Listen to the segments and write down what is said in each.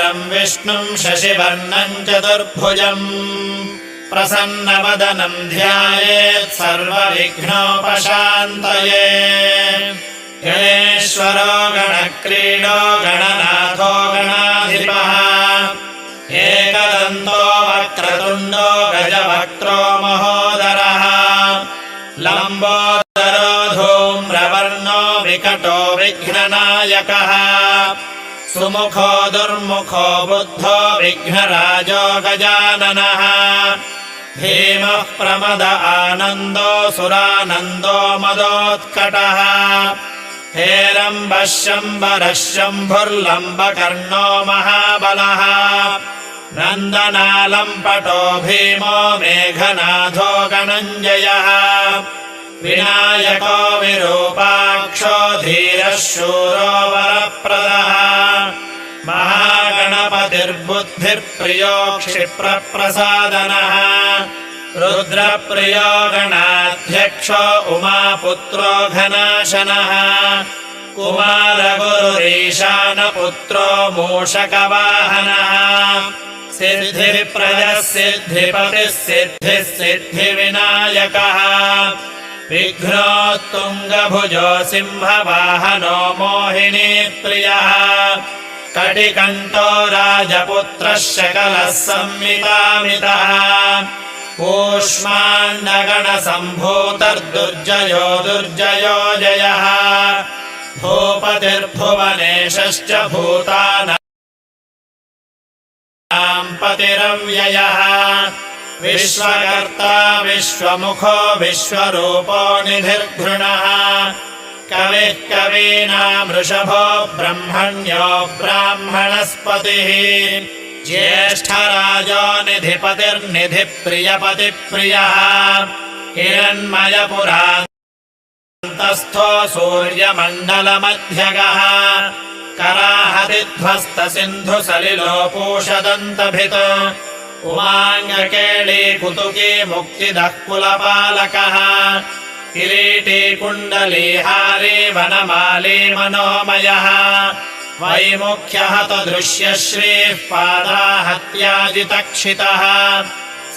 शुक्लाम्बरधरम् विष्णुम् शशिवर्णम् चतुर्भुजम् प्रसन्नवदनम् ध्यायेत् सर्वविघ्नोपशान्तये। गणेश्वरो गणक्रीडो गणनाथो गणाधिपः एकदन्तो वक्रतुण्डो गजवक्त्रो महोदरः लम्बोदरो धूम्रवर्णो विकटो विघ्ननायकः सुमुखो दुर्मुखो बुद्धो विघ्नराजो गजाननः भीमः प्रमद आनन्दो सुरानन्दो मदोत्कटः हेरम्बः शम्बरः शम्भुर्लम्बकर्णो महाबलः नन्दनालम्पटो भीमो मेघनाथो गणञ्जयः विनायको विरूपाक्षो धीरः शूरो वरप्रदः महागणपतिर्बुद्धिप्रियो क्षिप्रप्रसादनः रुद्रप्रियो गणाध्यक्षो उमापुत्रो घनाशनः कुमारगुरुरीशानपुत्रो मूषकवाहनः सिद्धिप्रदः सिद्धिपतिः सिद्धिः सिद्धिविनायकः विघ्नोत्तुङ्गभुजो सिंहवाहनो मोहिनीप्रियः कटिकण्ठो राजपुत्रः शकलः संवितामितः कूष्माण्डगणसम्भूतर्दुर्जयो दुर्जयो जयः भूपतिर्भुवनेशश्च भूतानां पतिरव्ययः विश्वकर्ता विश्वमुखो विश्वरूपो निधिर्घृणः कविः कवीनाम् वृषभो ब्रह्मण्यो ब्राह्मणस्पतिः ज्येष्ठराजो निधिपतिर्निधिप्रियपतिप्रियः हिरण्मयपुरान्तस्थो सूर्यमण्डलमध्यगः कराहतिध्वस्तसिन्धुसलिलोपूषदन्तभित् उमाङ्गकेळी कुतुकी मुक्तिदः कुलपालकः किरीटी कुण्डलीहारी वनमाली मनोमयः वैमुख्यः तदृश्यश्रीः पादाहत्याजितक्षितः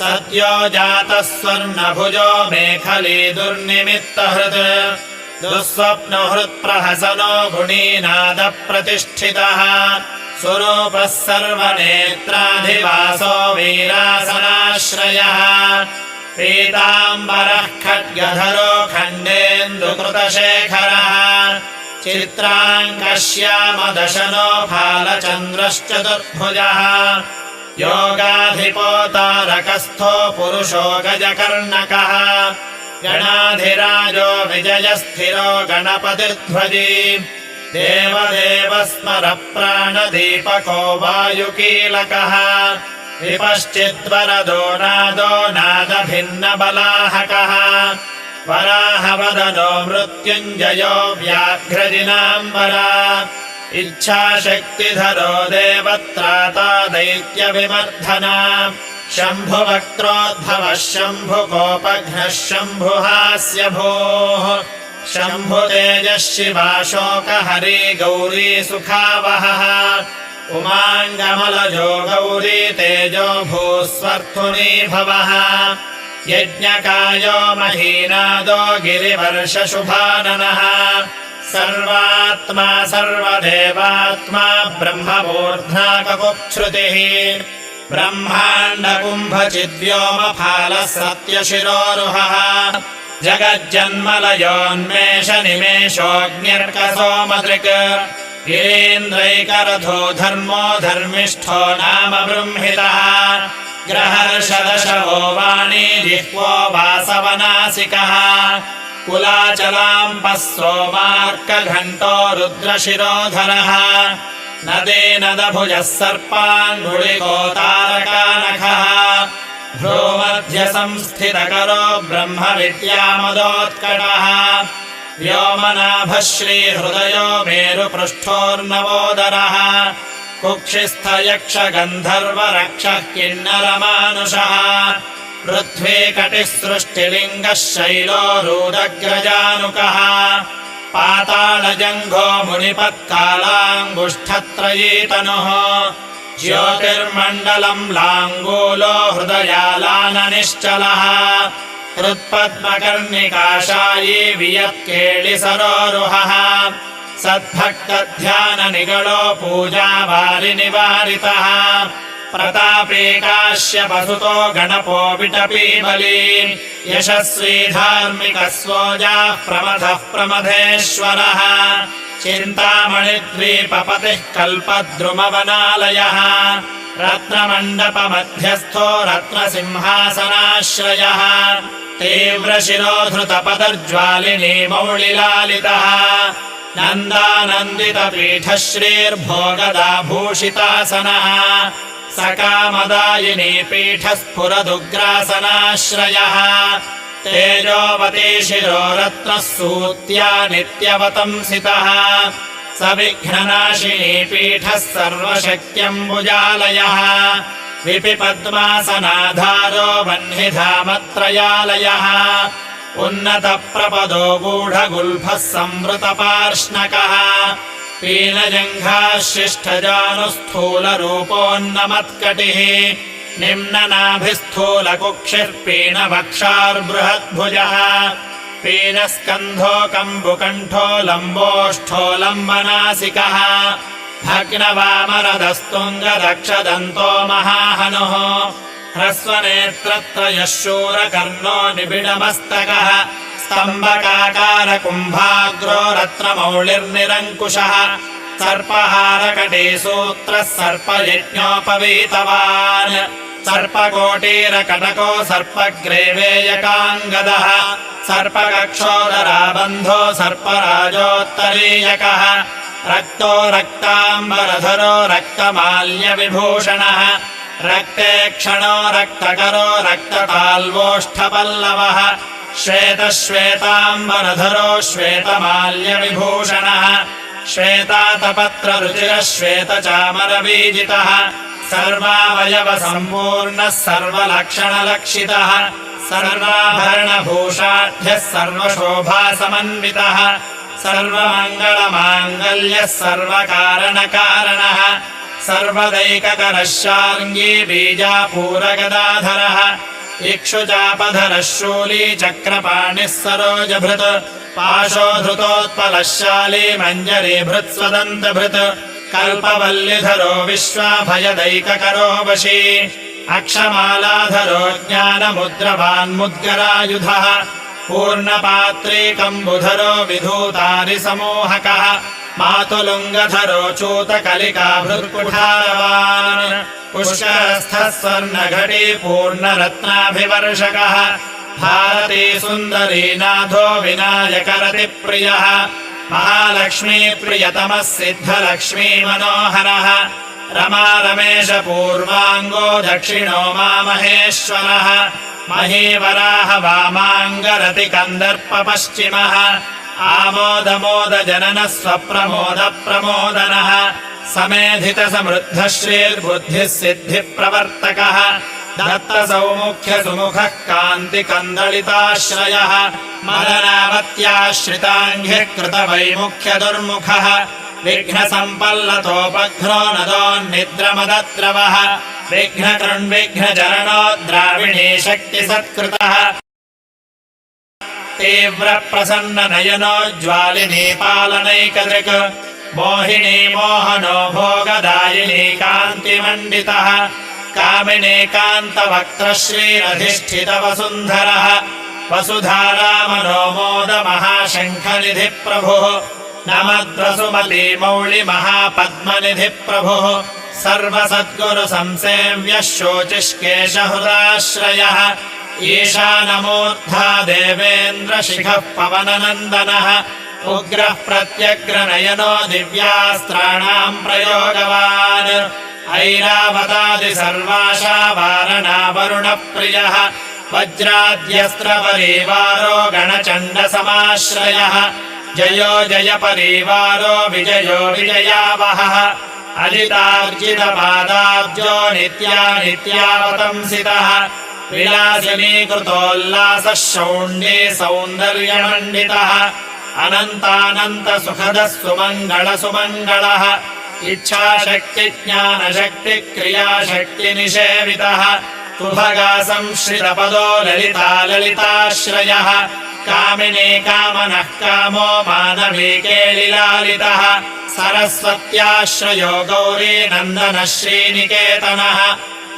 सद्यो जातः स्वर्णभुजो मेखली दुर्निमित्तहृत् दुःस्वप्नहृत्प्रहसनो गुणीनादप्रतिष्ठितः स्वरूपः सर्वनेत्राधिवासो वीरासनाश्रयः पीताम्बरः खड्गधरो खण्डेन्दुकृतशेखरः चित्राङ्गश्यामदशनो फालचन्द्रश्चतुर्भुजः योगाधिपोतारकस्थो पुरुषो गजकर्णकः गणाधिराजो विजयस्थिरो गणपतिर्ध्वजी देवदेवः स्मरप्राणदीपको वायुकीलकः विपश्चिद्वरदो नादो नादभिन्नबलाहकः वराहवदनो मृत्युञ्जयो व्याघ्रजिनाम्बरा इच्छाशक्तिधरो देवत्राता दैत्यविमर्धना शम्भुवक्त्रोद्भवः शम्भुकोपघ्नः शम्भुहास्यभूः शम्भुतेजः शिवाशोकहरी गौरी सुखावहः उमाङ्गमलजो गौरी तेजो भूस्वर्धुनी भवः यज्ञकायो महीनादो गिरिवर्षशुभाननः सर्वात्मा सर्वदेवात्मा ब्रह्ममूर्ध्नाककुक्षृतिः ब्रह्माण्डकुम्भचिद्व्योमफालः सत्यशिरोरुहः जगज्जन्मलयोन्मेषनिमेषोऽग्न्यर्कसोमदृक् गिरीन्द्रैकरथो धर्मो धर्मिष्ठो नाम बृंहितः ग्रहर्षदशवो वाणी जिह्वो वासवनासिकः कुलाचलाम्पः सोमार्कघण्टो रुद्रशिरोधरः नदीनदभुजः सर्पाङ्गुलिको तारकानखः भ्रूमध्यसंस्थितकरो ब्रह्मविद्यामदोत्कटः व्योमनाभः श्रीहृदयो मेरुपृष्ठोर्नवोदरः कुक्षिस्थयक्षगन्धर्वरक्षः किन्नरमानुषः पृथ्वीकटिः सृष्टिलिङ्गः शैलो रूदग्रजानुकः पातालजङ्घो मुनिपत्कालाङ्गुष्ठत्रयीतनुः ज्योतिर्मण्डलम् लाङ्गूलो हृदयालाननिश्चलः हृत्पद्मकर्णिकाशायी वियत्केळिसरोरुहः सद्भक्तध्याननिगलो पूजावारिनिवारितः प्रतापे काश्यपसुतो गणपो विटपीबली यशस्वी धार्मिकस्वोजाः प्रमथः प्रमथेश्वरः चिन्तामणिद्वीपपतिः कल्पद्रुमवनालयः रत्नमण्डपमध्यस्थो रत्नसिंहासनाश्रयः तीव्रशिरोधृतपदर्ज्वालिनी मौलिलालितः नन्दानन्दितपीठश्रीर्भोगदाभूषितासनः सकामदायिनी पीठस्फुरदुग्रासनाश्रयः तेजोवती शिरो रत्नः सूत्या नित्यवतंसितः सविघ्ननाशिनी पीठः सर्वशक्त्यम्बुजालयः विपिपद्मासनाधारो वह्निधामत्रयालयः उन्नतप्रपदो गूढगुल्फः संवृतपार्ष्णकः पीनजङ्घाः शिष्ठजानुस्थूलरूपोन्नमत्कटिः निम्ननाभिस्थूलकुक्षिर्पीनवक्षार्बृहद्भुजः पीनस्कन्धो कम्बुकण्ठो लम्बोष्ठो लम्बनासिकः भग्नवामरदस्तुङ्गदक्षदन्तो महाहनुः ह्रस्वनेत्रत्रयः शूरकर्णो निबिडमस्तकः स्तम्भकाकारकुम्भाग्रो रत्नमौलिर्निरङ्कुशः सर्पहारकटीसूत्रः सर्पयज्ञोपवीतवान् सर्पकोटीरकटको सर्पग्रेवेयकाङ्गदः सर्पकक्षोदराबन्धो सर्पराजोत्तरीयकः रक्तो रक्ताम्बरधरो रक्तमाल्यविभूषणः रक्ते क्षणो रक्तकरो रक्तताल्वोष्ठपल्लवः श्वेतश्वेताम्बरधरो श्वेतमाल्यविभूषणः श्वेतातपत्ररुचिरः श्वेतचामरबीजितः सर्वावयवसम्पूर्णः सर्वलक्षणलक्षितः सर्वाभरणभूषाढ्यः सर्वशोभासमन्वितः सर्वमङ्गलमाङ्गल्यः सर्वकारणकारणः सर्वदैककरः शार्ङ्गी बीजापूरगदाधरः इक्षुचापधरः शूली चक्रपाणिः सरोजभृत् पाशोधृतोत्पलः शाली मञ्जरीभृत्स्वदन्तभृत् कल्पवल्लिधरो विश्वाभयदैककरो वशी अक्षमालाधरो ज्ञानमुद्रवान्मुद्गरायुधः पूर्णपात्रीकम्बुधरो विधूतारिसमोहकः मातुलुङ्गधरो चूतकलिकाभृत्कुठारवान् पुष्करस्थः स्वर्णघटी पूर्णरत्नाभिवर्षकः भारती सुन्दरी नाथो विनायकरतिप्रियः महालक्ष्मीप्रियतमः सिद्धलक्ष्मी मनोहरः रमा रमेश पूर्वाङ्गो दक्षिणो मामहेश्वरः महीवराह वामाङ्गरति कन्दर्प पश्चिमः आमोदमोद जननः स्वप्रमोदप्रमोदनः समेधितसमृद्धः श्रीर्बुद्धिः सिद्धिप्रवर्तकः दत्तसौमुख्यसुमुखः कान्तिकन्दलिताश्रयः मदनावत्याश्रिताङ्घ्रिः कृतवैमुख्यदुर्मुखः विघ्नसम्पल्लतोपघ्नो नदोन्निद्रमदद्रवः विघ्नकृन्विघ्नचरणो द्राविणी शक्तिसत्कृतः तीव्रप्रसन्ननयनो ज्वालिनी पालनैकदृक् मोहिनी मोहनो भोगदायिनी कान्तिमण्डितः कामिनी कान्तवक्त्रः श्रीरधिष्ठितवसुन्धरः वसुधारामनो मोदमहाशङ्खनिधिप्रभुः नमद्वसुमती मौलिमहापद्मनिधिप्रभुः सर्वसद्गुरुसंसेव्यः शोचिष्केशहृदाश्रयः ईशानमूर्धा देवेन्द्रशिखः पवननन्दनः उग्रः प्रत्यग्रनयनो दिव्यास्त्राणाम् प्रयोगवान् ऐरावतादिसर्वाशा वारणावरुणप्रियः वज्राद्यस्त्रपरीवारो गणचण्डसमाश्रयः जयो जयपरीवारो विजयो विजयावहः अजितार्जितपादाब्जो नित्यावतंसितः विलासिनीकृतोल्लासः शौण्ये सौन्दर्यमण्डितः अनन्तानन्तसुखदः सुमङ्गलः इच्छाशक्तिज्ञानशक्तिक्रियाशक्तिनिषेवितः तुभगा संश्रितपदो ललिता ललिताश्रयः कामिनी कामनः कामो मानवी केलिलालितः सरस्वत्याश्रयो गौरी नन्दनः श्रीनिकेतनः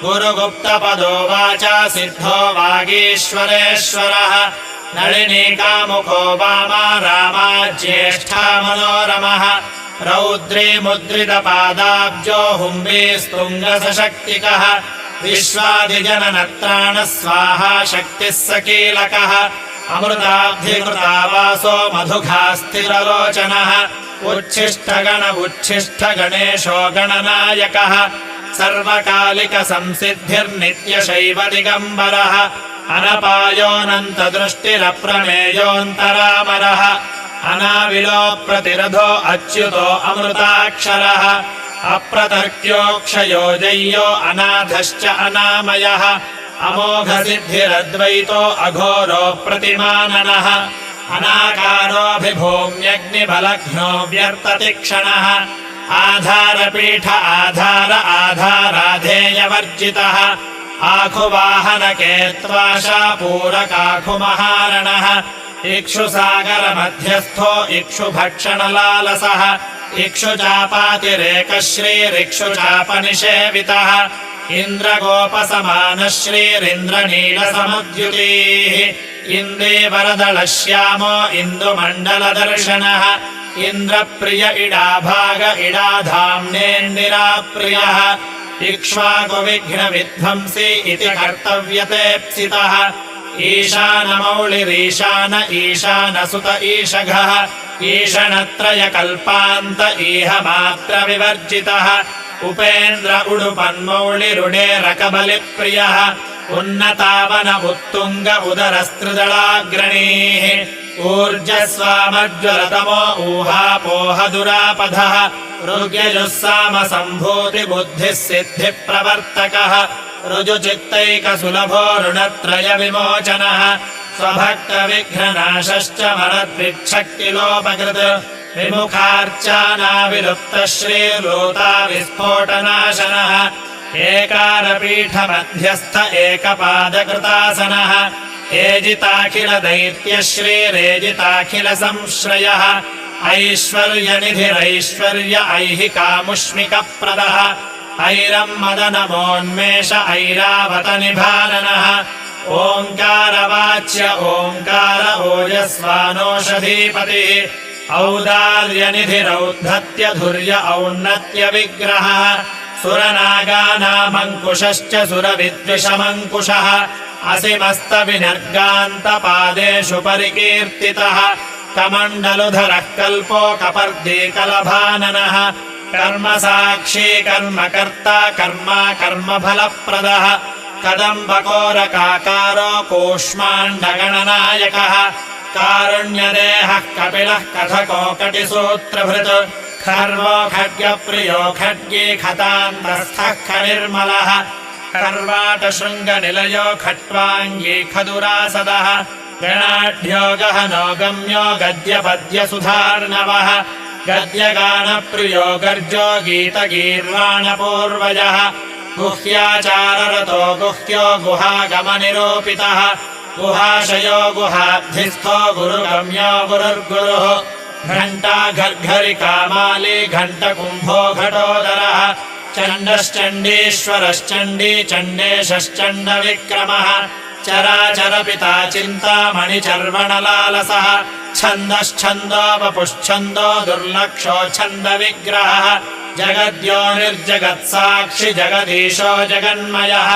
गुरुगुप्तपदो वाचा सिद्धो वागीश्वरेश्वरः नलिनी कामुको वामा रामा ज्येष्ठा मनोरमः रौद्री मुद्रितपादाब्जो हुम्बीस्तुङ्गसशक्तिकः विश्वादिजननत्राणः स्वाहा शक्तिः सकीलकः अमृताब्धिकृता वासो मधुघास्थिरलोचनः उच्छिष्टगण उच्छिष्टगणेशो गणनायकः सर्वकालिकसंसिद्धिर्नित्यशैव दिगम्बरः अनपायोऽनन्तदृष्टिरप्रमेयोऽन्तरामरः अनाविलोप्रतिरधो अच्युतो अमृताक्षरः अप्रतर्क्योऽक्षयो जय्यो अनाथश्च अनामयः अमोघसिद्धिरद्वैतो अघोरो प्रतिमाननः अनाकारोऽभिभूम्यग्निबलघ्नो व्यर्ततिक्षणः आधारपीठ आधार आधाराधेयवर्जितः आखुवाहनकेत्वाशापूरकाखुमहारणः इक्षुसागरमध्यस्थो इक्षुभक्षणलालसः इक्षुचापातिरेकश्रीरिक्षुचापनिषेवितः इन्द्रगोपसमानः श्रीरिन्द्रनीलसमुद्युतीः इन्दीवरदलश्यामो इन्दुमण्डलदर्शनः इन्द्रप्रिय इडाभाग इडाधाम्नेन्दिराप्रियः इक्ष्वाकुविघ्नविध्वंसी इति कर्तव्यतेप्सितः ईशानमौलिरीशान ईशानसुत ईशघः ईशनत्रयकल्पान्त ईहमात्रविवर्जितः उपेन्द्र उडुपन्मौलिरुडेरकबलिप्रियः उन्नतावन उत्तुङ्ग उदरस्त्रिदलाग्रणीः ऊर्जस्वामज्वलतमो ऊहापोहदुरापधः ऋग्यजुस्सामसम्भूतिबुद्धिः सिद्धिप्रवर्तकः ऋजुचित्तैकसुलभो ऋणत्रयविमोचनः स्वभक्तविघ्ननाशश्च मरद्विच्छक्तिलोपकृत् विमुखार्चानाविलुप्तः श्रीर्लोताविस्फोटनाशनः एकारपीठमध्यस्थ एकपादकृतासनः एजिताखिलदैत्यश्रीरेजिताखिलसंश्रयः ऐश्वर्यनिधिरैश्वर्य ऐहिकामुष्मिकप्रदः ऐरम् मदनमोन्मेष ऐरावतनिभाननः ओङ्कारवाच्य ओङ्कार ओजस्वानोषधीपतिः औदार्यनिधिरौद्धत्यधुर्य औन्नत्यविग्रहः सुरनागानामङ्कुशश्च सुरविद्विषमङ्कुशः असिमस्तविनर्गान्तपादेषु परिकीर्तितः कमण्डलुधरः कल्पो कपर्दीकलभाननः कर्मसाक्षी कर्मकर्ता कर्मा कर्मफलप्रदः कदम्बकोरकाकारो कूष्माण्डगणनायकः कारुण्यदेहः कपिलः कथको कटिसूत्रभृत् खर्वो खड्गप्रियो खड्गी खतान्तस्थः खनिर्मलः खर्वाटशृङ्गनिलयो खट्वाङ्गी खदुरासदः गणाढ्यो गहनो गम्यो गद्यपद्यसुधार्णवः गद्यगानप्रियो गर्जो गीतगीर्वाणपूर्वजः गुह्याचाररतो गुह्यो गुहागमनिरूपितः गुहाशयो गुहाब्धिस्थो गुरुगम्यो गुरुर्गुरुः घण्टा घर्घरिकामाली घण्टकुम्भो घटोदरः चण्डश्चण्डीश्वरश्चण्डी चण्डेशश्चण्डविक्रमः चराचरपिता चिन्तामणिचर्वणलालसः छन्दश्छन्दोपपुच्छन्दो दुर्लक्षो छन्दविग्रहः जगद्यो निर्जगत्साक्षि जगदीशो जगन्मयः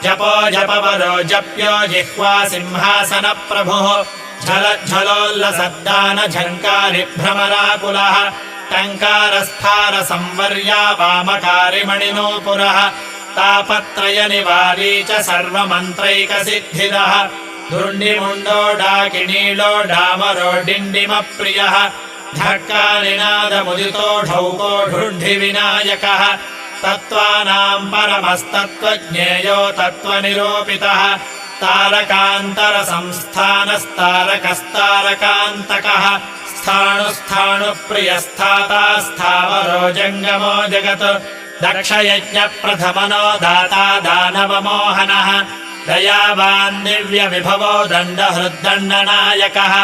जपो जपवरो जप्यो जिह्वा सिंहासनप्रभुः झलज्झलोल्लसद्दान झङ्कारिभ्रमराकुलः टङ्कारस्फारसंवर्या वामकारिमणिनूपुरः तापत्रयनिवारी च सर्वमन्त्रैकसिद्धिदः धुण्डिमुण्डो डाकिनीलो डामरो डिण्डिमप्रियः धक्कानिनादमुदितो ढौको ढुण्ढिविनायकः तत्त्वानाम् परमस्तत्त्वज्ञेयो तत्त्वनिरूपितः तारकान्तरसंस्थानस्तारकस्तारकान्तकः स्थाणुप्रियस्थाता स्थावरो जङ्गमो जगत् दक्षयज्ञप्रथमनो दाता दानवमोहनः दयावान् दिव्यविभवो दण्डहृद्दण्डनायकः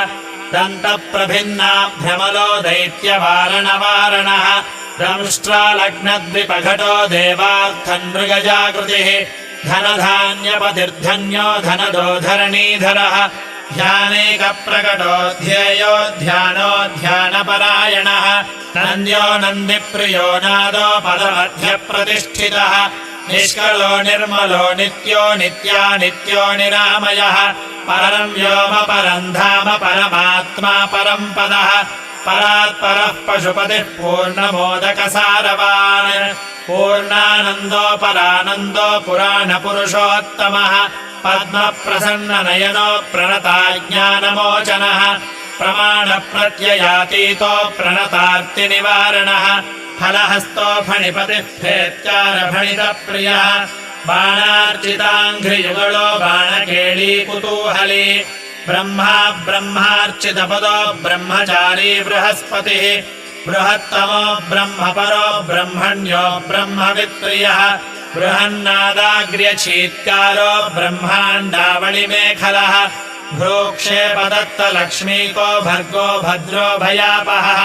दन्तप्रभिन्नाभ्रमलो दैत्यवारणवारणः दंष्ट्रालग्नद्विपघटो देवार्थन्मृगजाकृतिः धनधान्यपतिर्धन्यो धनदो धरणीधरः ध्यानेकप्रकटो ध्येयो ध्यानो ध्यानपरायणः नन्द्यो नन्दिप्रियो नादो पदमध्यप्रतिष्ठितः निष्कलो निर्मलो नित्यो नित्यानित्यो निरामयः परं व्योम परं धाम परमात्मा परं पदः परात्परः पशुपतिः पूर्णमोदकसारवान् पूर्णानन्दो परानन्दो पुराणपुरुषोत्तमः पद्मप्रसन्ननयनो प्रणताज्ञानमोचनः प्रमाणप्रत्ययातीतो प्रणतार्तिनिवारणः फलहस्तो फणिपतिः फेत्यारफणितप्रियः बाणार्चिताङ्घ्रियुगलो बाणकेळीकुतूहली ब्रह्मा ब्रह्मार्चितपदो ब्रह्मचारी बृहस्पतिः बृहत्तमो ब्रह्मपरो ब्रह्मण्यो ब्रह्मवित्प्रियः बृहन्नादाग्र्यचीत्कारो ब्रह्माण्डावलिमेखलः भ्रूक्षेपदत्तलक्ष्मीको भर्गो भद्रो भयापहः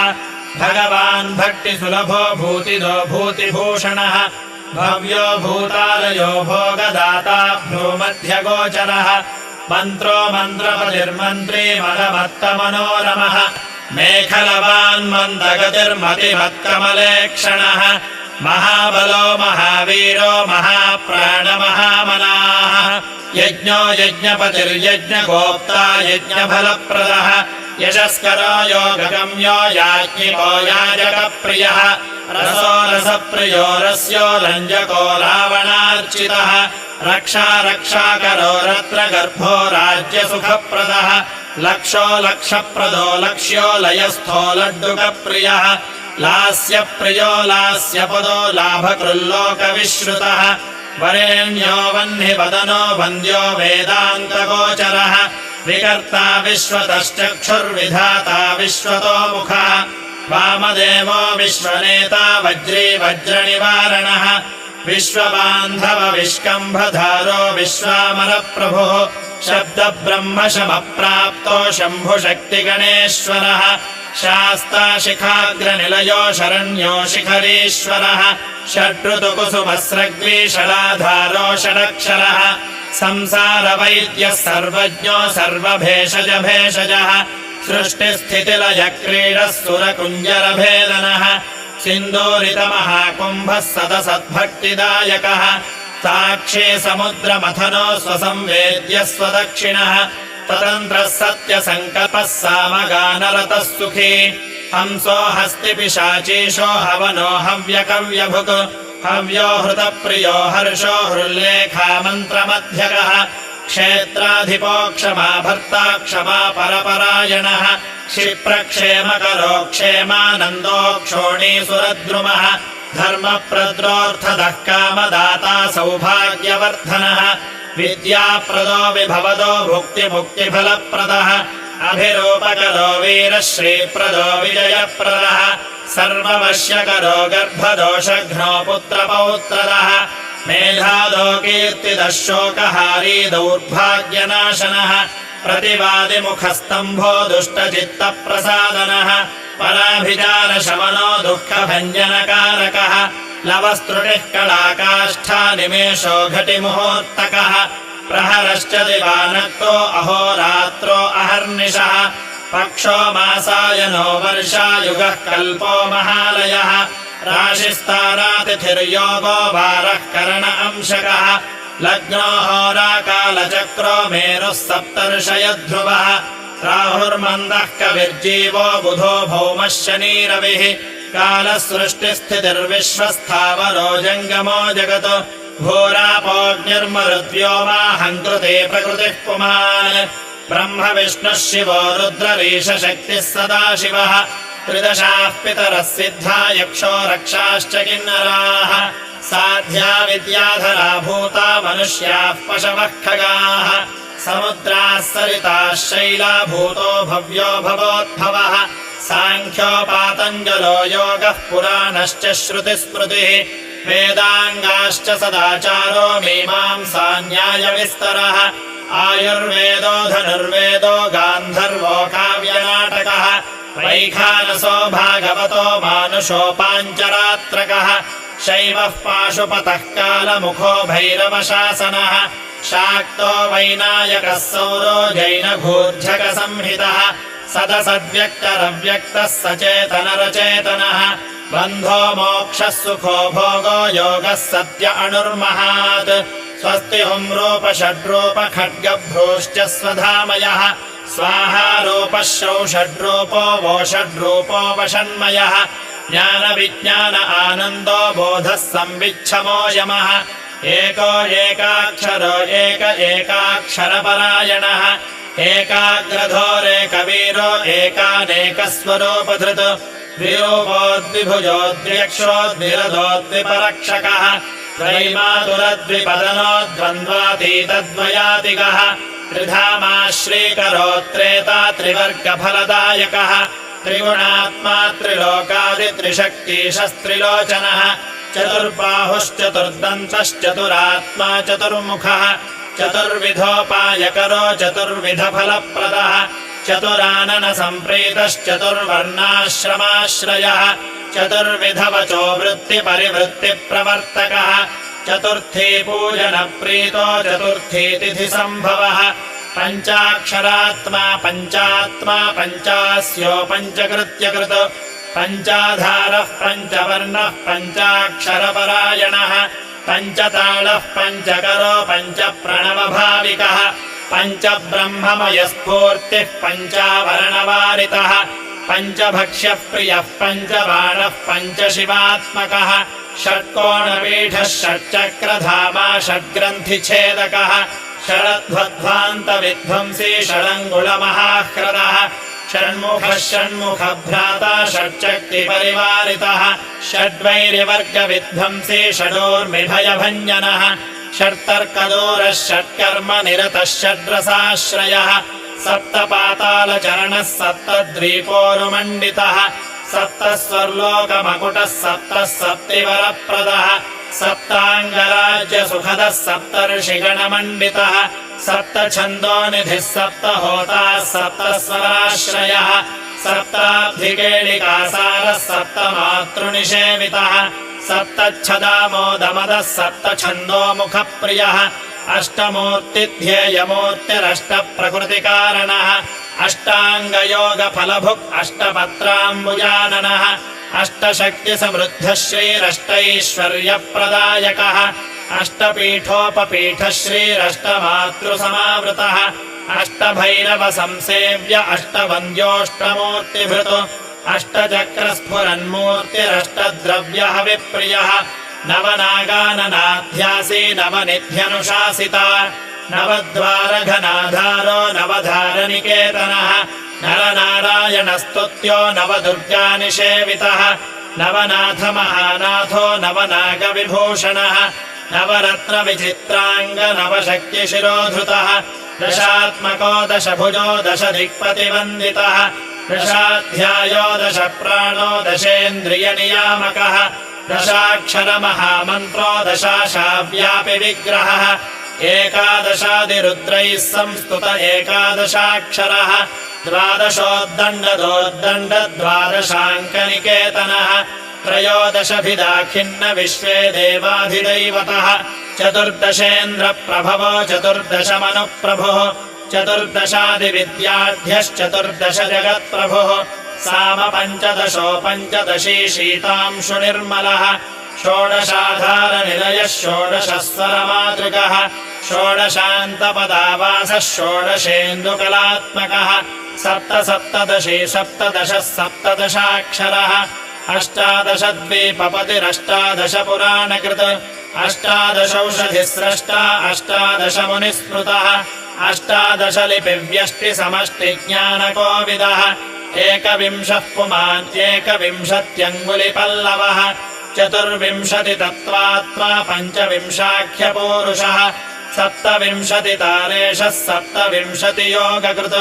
भगवान् भक्तिसुलभो भूतिदो भूतिभूषणः भव्यो भूतालयो भोगदाता भ्रूमध्यगोचरः मन्त्रो मन्त्रपतिर्मन्त्री मदमत्तमनोरमः मेखलवान् मन्दगतिर्मतिमत्कमलेक्षणः महाबलो महावीरो महाप्राणमहामनाः यज्ञो यज्ञपतिर्यज्ञगोप्ता यज्ञफलप्रदः यशस्करो योगगम्यो याज्ञिको याजकप्रियः रसो रसप्रियो रस्यो रञ्जको रावणार्चितः रक्षा रक्षाकरो रत्रगर्भो राज्यसुखप्रदः लक्षो लक्षप्रदो लक्ष्यो लयस्थो लड्डुकप्रियः लास्यप्रियो लास्यपदो लाभकृल्लोकविश्रुतः वरेण्यो वह्निवदनो वन्द्यो वेदान्तगोचरः विकर्ता विश्वतश्चक्षुर्विधाता विश्वतो मुखः वामदेवो विश्वनेता वज्री वज्रनिवारणः विश्वबान्धव विष्कम्भधारो विश्वामरप्रभुः शब्दब्रह्मशमप्राप्तो शम्भुशक्तिगणेश्वरः शास्ता शिखाग्रनिलयो शरण्यो शिखरीश्वरः षड्ऋतुकुसुमस्रग्वीषडाधारो षडक्षरः संसारवैद्यः सर्वज्ञो सर्वभेषजभेषजः सृष्टिस्थितिलयक्रीडः सुरकुञ्जरभेदनः सिन्दूरितमहाकुम्भः सदसद्भक्तिदायकः साक्षी समुद्रमथनो स्वसंवेद्यः स्वदक्षिणः ततन्त्रः सत्यसङ्कल्पः सामगानरतः सुखी हंसो हस्तिपिशाचीशो हवनो हव्यकव्यभुक् हव्यो हृतप्रियो हर्षो हृल्लेखामन्त्रमध्यगः क्षेत्राधिपो क्षमा भर्ता क्षमा परपरायणः क्षिप्रक्षेमकरो क्षेमानन्दो क्षोणीसुरद्रुमः धर्मप्रद्रोऽर्थदः कामदाता सौभाग्यवर्धनः विद्याप्रदो विभवदो भुक्तिमुक्तिफलप्रदः अभिरूपकरो वीरश्रीप्रदो विजयप्रदः सर्ववश्यकरो गर्भदोषघ्नो पुत्रपौत्रदः मेधादो कीर्तिदः शोकहारी दौर्भाग्यनाशनः प्रतिवादिमुखस्तम्भो दुष्टचित्तप्रसादनः पराभिचारशमनो दुःखभञ्जनकारकः लवस्त्रुटिः कलाकाष्ठा निमेषो घटिमुहूर्तकः प्रहरश्च दिवानक्तो अहोरात्रो अहर्निशः पक्षो मासायनो वर्षायुगः कल्पो महालयः राशिस्तारातिथिर्योगो वारः करण अंशकः लग्नो होराकालचक्रो मेरुः सप्तर्षयध्रुवः राहुर्मन्दः कविर्जीवो बुधो भौमः शनिरविः कालः सृष्टिस्थितिर्विश्वस्थावरो जङ्गमो जगत् भूरापोऽग्निर्मरुद्व्योमाहङ्कृते प्रकृतिः पुमान् ब्रह्म विष्णुः शिवो रुद्ररीशशक्तिः सदाशिवः त्रिदशाः पितरः सिद्धा यक्षो रक्षाश्च किन्नराः साध्या विद्याधरा भूता मनुष्याः पशवः खगाः समुद्राः सरिताः शैला भूतो भव्यो भवोद्भवः साङ्ख्यो पातञ्जलो योगः पुराणश्च श्रुतिस्मृतिः वेदाङ्गाश्च सदाचारो मीमांसा न्यायविस्तरः आयुर्वेदो धनुर्वेदो गान्धर्वो काव्यनाटकः वैखानसो भागवतो मानुषो पाञ्चरात्रकः शैवः पाशुपतः कालमुखो भैरवशासनः शाक्तो वैनायकः सौरो जैनघूर्झकसंहितः सदसद्व्यक्तरव्यक्तः सचेतनरचेतनः बन्धो मोक्षः सुखो भोगो योगः सत्य अणुर्महात् स्वस्ति हुंरूप षड्रूप खड्गभ्रूश्च स्वधामयः स्वाहा रूपः षड्रूपो वोषड्रूपो वषण्मयः ज्ञानविज्ञान आनन्दो बोधः संविच्छमो यमः एको एकाक्षरो एकाक्षरपरायणः एकाग्रधोरेकवीरो एकानेकस्वरूपधृत् द्विरूपोद्विभुजोद्व्यक्षोद्विरदोद्विपरक्षकः त्रैमातुरद्विपदनो द्वन्द्वातीतद्वयातिगः त्रिधामाश्रीकरो त्रेता त्रिवर्गफलदायकः त्रिगुणात्मा त्रिलोकादित्रिशक्तिशस्त्रिलोचनः चतुर्बाहुश्चतुर्दन्तश्चतुरात्मा चतुर्मुखः चतुर्विधोपायकरो चतुर्विधफलप्रदः चतुरानन सम्प्रीतश्चतुर्वर्णाश्रमाश्रयः चतुर्विधवचो वृत्तिपरिवृत्तिप्रवर्तकः चतुर्थी पूजनप्रीतो चतुर्थी तिथिसम्भवः पञ्चाक्षरात्मा पञ्चात्मा पञ्चास्यो पञ्चकृत्यकृत् पञ्चाधारः पञ्चवर्णः पञ्चाक्षरपरायणः पञ्चताळः पञ्चकरो पञ्चप्रणवभाविकः पञ्चब्रह्ममयस्फूर्तिः पञ्चावरणवारितः पञ्चभक्ष्यप्रियः पञ्चबाणः पञ्चशिवात्मकः षट्कोणपीठः षट्चक्रधामा षड्ग्रन्थिछेदकः षडध्वध्वान्तविध्वंसी षडङ्गुलमहाह्रदः षण्मुखः षण्मुखभ्राता षट्शक्तिपरिवारितः षड्वैर्यवर्गविध्वंसी षडोर्मिभयभञ्जनः षट्तर्कदूरः षट्कर्मनिरतः षड्रसाश्रयः सप्तपातालचरणः सप्तद्वीपोरुमण्डितः सप्तस्वर्लोकमकुटः सप्तः सप्तिवरप्रदः सप्ताङ्गराज्यसुखदः सप्तर्षिगणमण्डितः सप्तछन्दोनिधिः सप्तहोताः सप्तस्वराश्रयः सप्ताब्धिकेलिकासारः सप्तमातृनिषेवितः सप्तच्छदामोदमदः सप्तछन्दोमुखप्रियः अष्टमूर्तिध्येयमूर्तिरष्टप्रकृतिकारणः अष्टाङ्गयोगफलभुक् अष्टपत्राम्बुजाननः अष्टशक्तिसमृद्धः श्रीरष्टैश्वर्यप्रदायकः अष्टपीठोपपीठः श्रीरष्टमातृसमावृतः अष्टभैरवसंसेव्य अष्टवन्द्योऽष्टमूर्तिभृत् अष्टचक्रस्फुरन्मूर्तिरष्टद्रव्यहविप्रियः नवनागाननाध्यासी नवनिध्यनुशासिता नवद्वारघनाधारो नवधारनिकेतनः नरनारायणस्तुत्यो नवदुर्गानिषेवितः नवनाथमहानाथो नवनागविभूषणः नवरत्नविचित्राङ्ग नवशक्तिशिरोधृतः दशात्मको दशभुजो दशदिक्पतिवन्दितः दशाध्यायो दशप्राणो दशेन्द्रियनियामकः दशाक्षरमहामन्त्रो दशाशाव्यापिविग्रहः एकादशादिरुद्रैः संस्तुत एकादशाक्षरः द्वादशोद्दण्डदोद्दण्डद्वादशाङ्कनिकेतनः त्रयोदशभिदाखिन्न विश्वे देवाधिदैवतः चतुर्दशेन्द्रप्रभवो चतुर्दशमनुप्रभुः चतुर्दशादिविद्याढ्यश्चतुर्दश जगत्प्रभुः सामपञ्चदशो पञ्चदशी शीतांशुनिर्मलः षोडशाधारनिलयः षोडशस्वरमातृकः षोडशान्तपदावासः षोडशेन्दुकलात्मकः सप्तसप्तदशी सप्तदशः सप्तदशाक्षरः अष्टादशद्वीपपतिरष्टादशपुराणकृत् अष्टादशौषधिस्रष्टा अष्टादशमुनिस्मृतः अष्टादशलिपिव्यष्टिसमष्टिज्ञानकोविदः एकविंशः पुमान् एकविंशत्यङ्गुलिपल्लवः चतुर्विंशतितत्त्वात्मा पञ्चविंशाख्यपूरुषः सप्तविंशतितारेशः सप्तविंशतियोगकृत्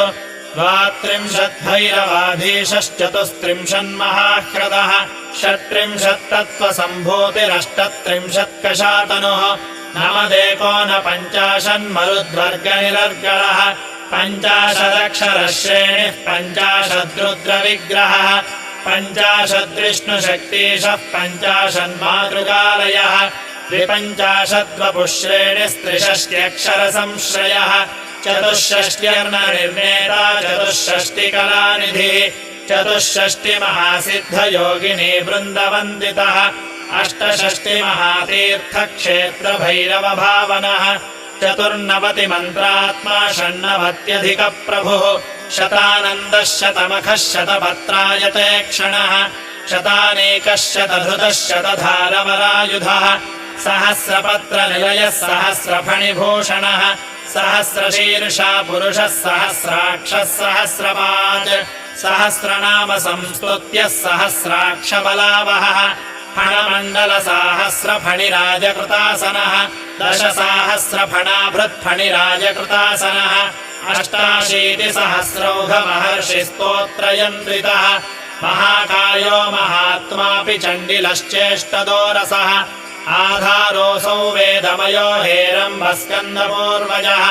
द्वात्रिंशद्भैरवाधीशश्चतुस्त्रिंशन्महाह्रदः षट्त्रिंशत्तत्त्वसम्भूतिरष्टत्रिंशत्कशातनुः नवदेकोनपञ्चाशन्मरुद्वर्गनिरर्गलः पञ्चाशदक्षरश्रेणिः पञ्चाशद्रुद्रविग्रहः पञ्चाशद्विष्णुशक्तिशः पञ्चाशन्मातृकालयः द्विपञ्चाशद्वपुःश्रेणिस्त्रिषष्ट्यक्षरसंश्रयः चतुष्षष्ट्यर्णनिर्णेता चतुष्षष्टिकलानिधिः चतुष्षष्टिमहासिद्धयोगिनी वृन्दवन्दितः अष्टषष्टिमहातीर्थक्षेत्रभैरवभावनः चतुर्नवतिमन्त्रात्मा षण्णवत्यधिकप्रभुः शतानन्दः शतमखः शतपत्रायते क्षणः शतानेकः शतधृतः शतधारवरायुधः सहस्रपत्रनिलयः सहस्रफणिभूषणः सहस्रशीर्षा पुरुषः सहस्राक्षः सहस्रपात् सहस्रनाम संस्तुत्यः सहस्राक्षबलावहः फणमण्डलसाहस्रफणिराजकृतासनः दशसाहस्रफणाभृत्फणिराजकृतासनः अष्टाशीतिसहस्रौघमहर्षिस्तोत्रयन्त्रितः महाकायो महात्मापि चण्डिलश्चेष्टदोरसः आधारोऽसौ वेदमयो हेरम्बस्कन्दपूर्वजः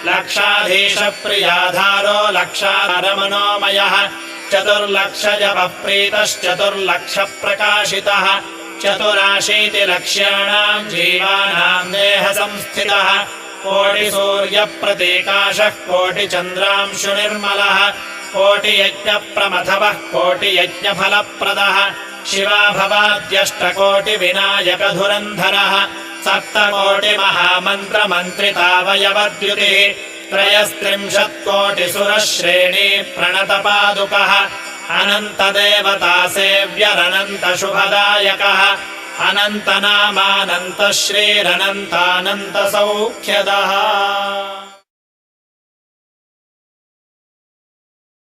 लक्षाधीशप्रियाधारो लक्षारमनोमयः चतुर्लक्षजपप्रीतश्चतुर्लक्षप्रकाशितः चतुराशीतिलक्ष्याणाम् जीवानाम् देहसंस्थितः कोटिसूर्यप्रतीकाशः कोटिचन्द्रांशुनिर्मलः कोटियज्ञप्रमथवः कोटियज्ञफलप्रदः शिवा भवाद्यष्टकोटिविनायकधुरन्धरः सप्तकोटिमहामन्त्रमन्त्रितावयवद्युतिः त्रयस्त्रिंशत्कोटिसुरश्रेणी प्रणतपादुकः अनन्तदेवतासेव्यरनन्तशुभदायकः अनन्तनामानन्तश्रीरनन्तानन्तसौख्यदः।